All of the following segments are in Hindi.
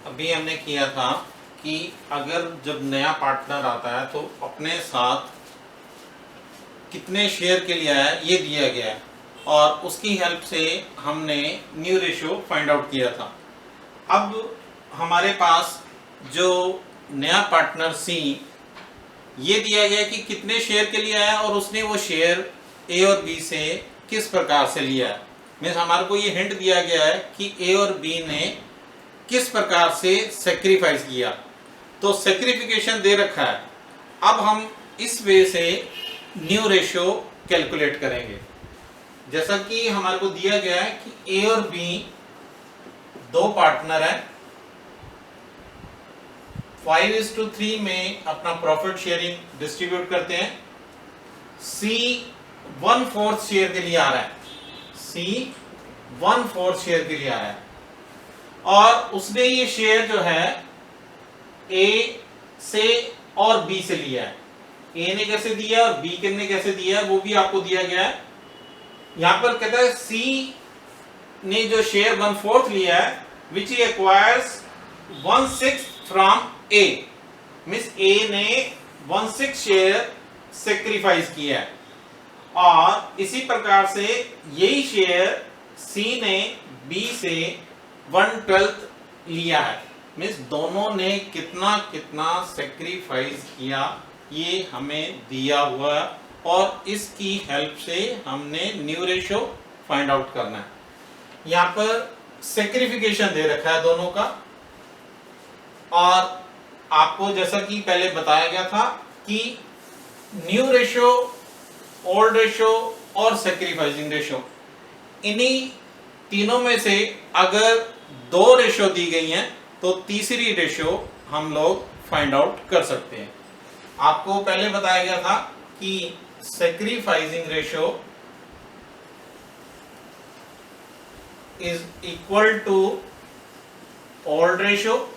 अभी हमने किया था कि अगर जब नया पार्टनर आता है तो अपने साथ कितने शेयर के लिए आया ये दिया गया है और उसकी हेल्प से हमने न्यू रेशियो फाइंड आउट किया था। अब हमारे पास जो नया पार्टनर सी ये दिया गया कि कितने शेयर के लिए आया और उसने वो शेयर ए और बी से किस प्रकार से लिया है। मीन्स हमारे को ये हिंट दिया गया है कि ए और बी ने किस प्रकार से सेक्रीफाइस किया, तो सेक्रीफिकेशन दे रखा है। अब हम इस वे से न्यू रेशियो कैलकुलेट करेंगे। जैसा कि हमारे को दिया गया है कि ए और बी दो पार्टनर हैं, 5:3 में अपना प्रॉफिट शेयरिंग डिस्ट्रीब्यूट करते हैं। सी 1/4 शेयर के लिए आ रहा है, सी 1/4 शेयर के लिए आया है और उसने ये शेयर जो है ए से और बी से लिया है। ए ने कैसे दिया और बी ने कैसे दिया है वो भी आपको दिया गया है। यहां पर कहता है सी ने जो शेयर 1/4 लिया है विच ही एक्वायर्स 1/6 फ्रॉम ए, मींस ए ने 1/6 शेयर सेक्रीफाइस किया है और इसी प्रकार से यही शेयर सी ने बी से 1/12 लिया है। मींस दोनों ने कितना कितना सेक्रीफाइस किया ये हमें दिया हुआ है और इसकी हेल्प से हमने न्यू रेशियो फाइंड आउट करना है। यहां पर सेक्रीफिकेशन दे रखा है दोनों का और आपको जैसा कि पहले बताया गया था कि न्यू रेशियो, ओल्ड रेशियो और सेक्रीफाइसिंग रेशियो, इन्हीं तीनों में से अगर दो रेशियो दी गई हैं तो तीसरी रेशियो हम लोग फाइंड आउट कर सकते हैं। आपको पहले बताया गया था कि sacrificing ratio is equal to old ratio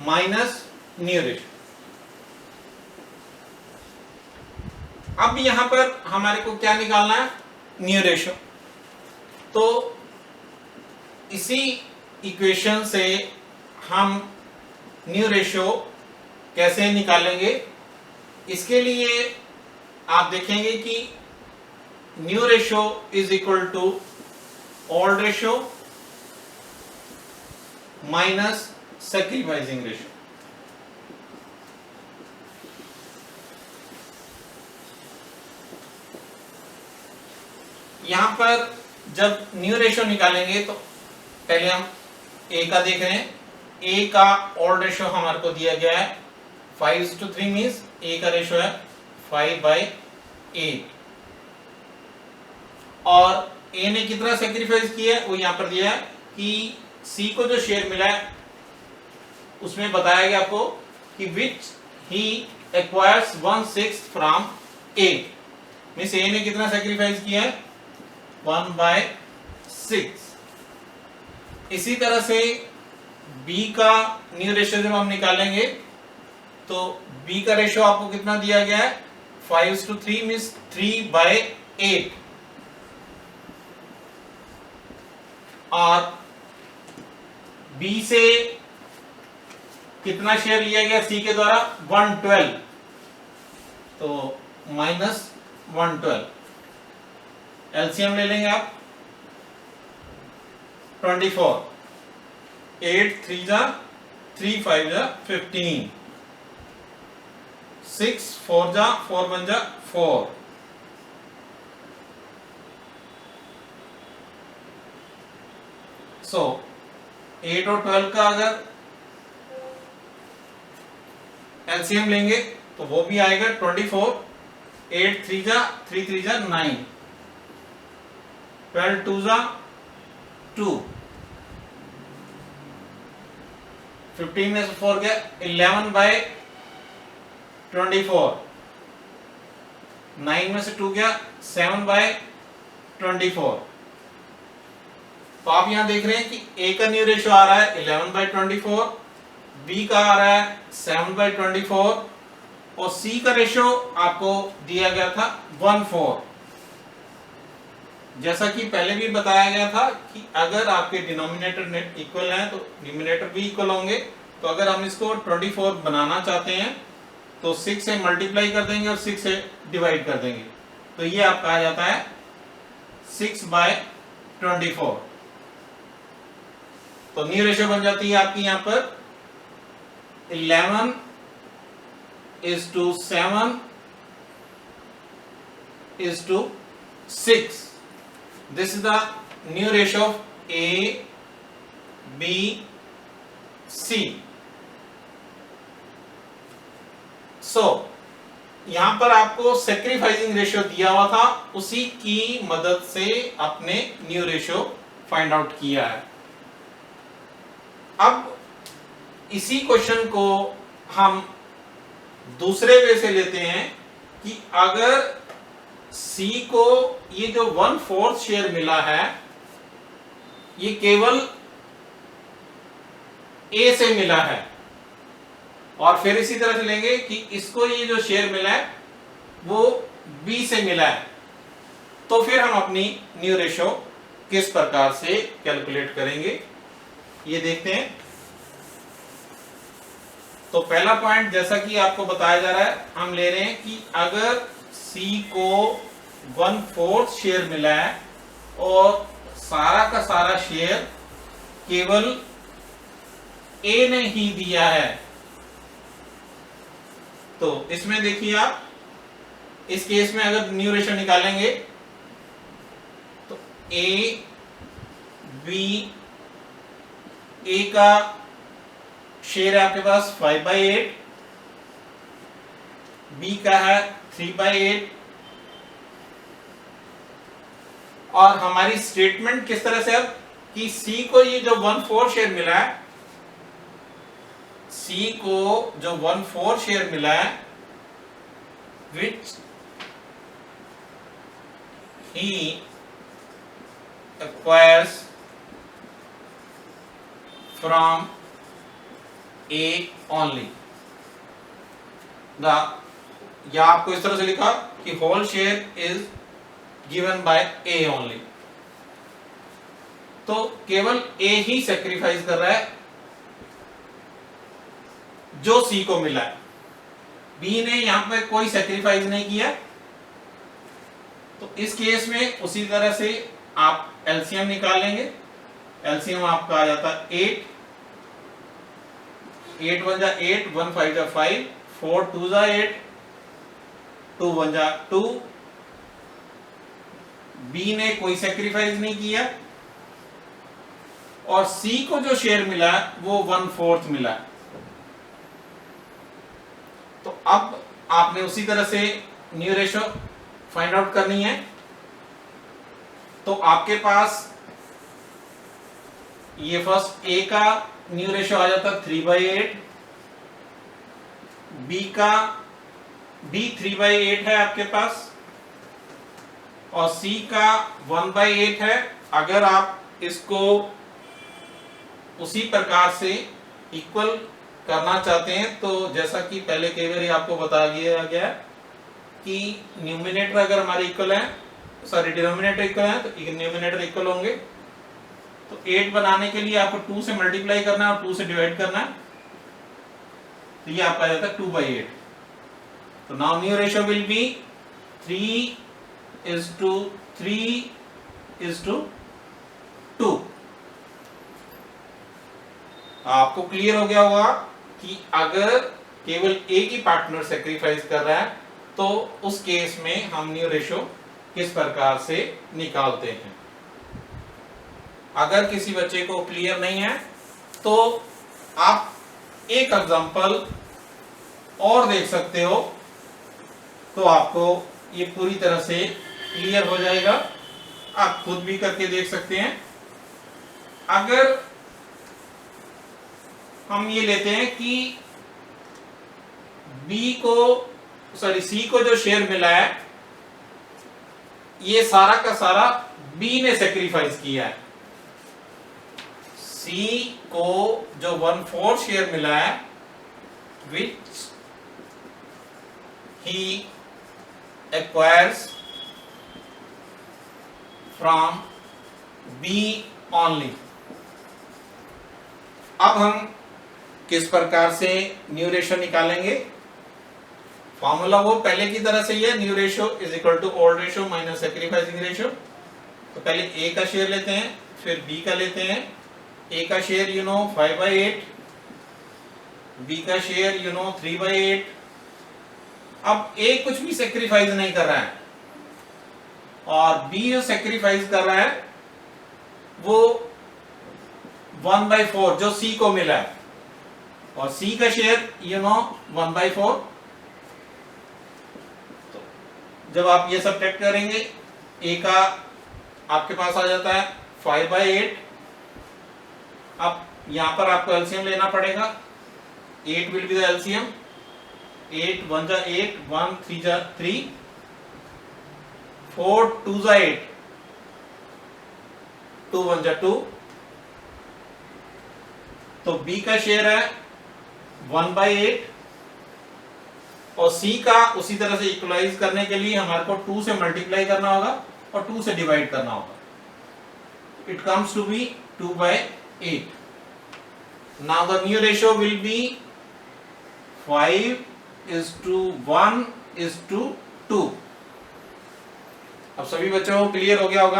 minus new ratio. अब यहां पर हमारे को क्या निकालना है, न्यू रेशियो। तो इसी इक्वेशन से हम न्यू रेशियो कैसे निकालेंगे, इसके लिए आप देखेंगे कि new ratio is equal to old ratio minus sacrificing ratio. यहां पर जब न्यू रेशियो निकालेंगे तो पहले हम ए का देख रहे हैं। ए का ओल्ड रेशियो हमारे को दिया गया है 5:3 मींस ए का रेशियो है 5/8 और ए ने कितना सेक्रीफाइस किया है वो यहां पर दिया है कि सी को जो शेयर मिला है उसमें बताया गया आपको कि विच ही एक्वायर्स 1/6 फ्रॉम ए, मींस ए ने कितना सेक्रीफाइस किया है 1/6। इसी तरह से बी का न्यू रेशियो जब हम निकालेंगे तो बी का रेशियो आपको कितना दिया गया है 5:3 मींस 3/8 और बी से कितना शेयर लिया गया सी के द्वारा 1/12, तो माइनस 1/12। एलसीएम ले लेंगे आप 24, 8 3 जा 3 5 जा 15, 6 4 जा 4 1 जा 4, सो 8 और 12 का अगर एलसीएम लेंगे तो वो भी आएगा 24, 8 3 जा 3 3 जा 9, 12 2 जा 2, 15 में से 4 गया 11/24, 9 में से 2 गया 7/24। तो आप यहां देख रहे हैं कि ए का न्यू रेशियो आ रहा है 11/24, बी का आ रहा है 7/24 और सी का रेशियो आपको दिया गया था 1/4। जैसा कि पहले भी बताया गया था कि अगर आपके डिनोमिनेटर इक्वल हैं तो न्यूमरेटर भी इक्वल होंगे। तो अगर हम इसको 24 बनाना चाहते हैं तो 6 से मल्टीप्लाई कर देंगे और 6 से डिवाइड कर देंगे, तो ये आपका आ जाता है 6/24। तो न्यू रेशियो बन जाती है आपकी यहां पर 11:7:6। This is the new ratio of A, B, C. So यहां पर आपको सेक्रीफाइसिंग रेशियो दिया हुआ था, उसी की मदद से अपने न्यू रेशियो फाइंड आउट किया है। अब इसी क्वेश्चन को हम दूसरे वे से लेते हैं कि अगर C को ये जो 1/4 शेयर मिला है ये केवल A से मिला है, और फिर इसी तरह से लेंगे कि इसको ये जो शेयर मिला है वो B से मिला है, तो फिर हम अपनी न्यू रेशियो किस प्रकार से कैलकुलेट करेंगे ये देखते हैं। तो पहला पॉइंट जैसा कि आपको बताया जा रहा है, हम ले रहे हैं कि अगर C को 1/4 शेयर मिला है और सारा का सारा शेयर केवल A ने ही दिया है, तो इसमें देखिए आप इस केस में अगर न्यू रेशियो निकालेंगे तो A का शेयर है आपके पास 5/8, B का है 3/8, और हमारी स्टेटमेंट किस तरह से अब कि C को ये जो 1/4 शेयर मिला है, C को जो 1/4 शेयर मिला है which he acquires from A only, या आपको इस तरह से लिखा कि whole share is given by A only. तो केवल A ही सेक्रीफाइस कर रहा है जो C को मिला है, B ने यहां पे कोई सेक्रीफाइस नहीं किया। तो इस केस में उसी तरह से आप एलसीएम निकाल लेंगे। एलसीएम आपका आ जाता है 8 1 जा 8, 1 5 जा 5, 4 2 जा 8, 2 1 जा 2। B ने कोई सेक्रीफाइस नहीं किया और C को जो शेयर मिला वो 1/4 मिला। तो अब आपने उसी तरह से न्यू रेशियो फाइंड आउट करनी है। तो आपके पास ये फर्स्ट A का न्यू रेशियो आ जाता 3/8, B 3/8 है आपके पास, और C का 1/8 है। अगर आप इसको उसी प्रकार से इक्वल करना चाहते हैं तो जैसा कि पहले कई बार आपको बता दिया गया कि न्यूमिनेटर अगर हमारे इक्वल है, सॉरी डिनोमिनेटर इक्वल है तो न्यूमिनेटर इक्वल होंगे। तो 8 बनाने के लिए आपको 2 से मल्टीप्लाई करना है और 2 से डिवाइड करना है, तो ये आपका आ जाता है 2/8। तो now new ratio will be 3:3:2। आपको क्लियर हो गया होगा कि अगर केवल एक ही पार्टनर सेक्रीफाइस कर रहा है तो उस केस में हम न्यू रेशियो किस प्रकार से निकालते हैं। अगर किसी बच्चे को क्लियर नहीं है तो आप एक एग्जांपल और देख सकते हो, तो आपको ये पूरी तरह से क्लियर हो जाएगा। आप खुद भी करके देख सकते हैं। अगर हम ये लेते हैं कि C को जो शेयर मिला है ये सारा का सारा B ने सेक्रीफाइस किया है। C को जो 1/4 शेयर मिला है which he acquires from B only. अब हम किस प्रकार से न्यू रेशियो निकालेंगे? फॉर्मूला वो पहले की तरह से ही है, new ratio is equal to old ratio minus sacrificing ratio. तो पहले ए का शेयर लेते हैं, फिर बी का लेते हैं। ए का शेयर 5/8, बी का शेयर 3/8। अब ए कुछ भी सैक्रिफाइस नहीं कर रहा है और बी जो सैक्रिफाइस कर रहा है वो 1/4 जो सी को मिला है, और सी का शेयर 1/4। तो जब आप ये सब्ट्रैक्ट करेंगे, ए का आपके पास आ जाता है 5/8। अब यहां पर आपको एलसीएम लेना पड़ेगा। 8 विल बी द एलसीएम। 8 1 जा 8, 1 3 जा 3, 4 2 जा 8, 2 1 जा 2। तो बी का शेयर है 1/8 और सी का उसी तरह से इक्वलाइज करने के लिए हमारे को 2 से मल्टीप्लाई करना होगा और 2 से डिवाइड करना होगा। It comes to be 2/8। Now the new ratio will be 5:1:2। अब सभी बच्चों को क्लियर हो गया होगा।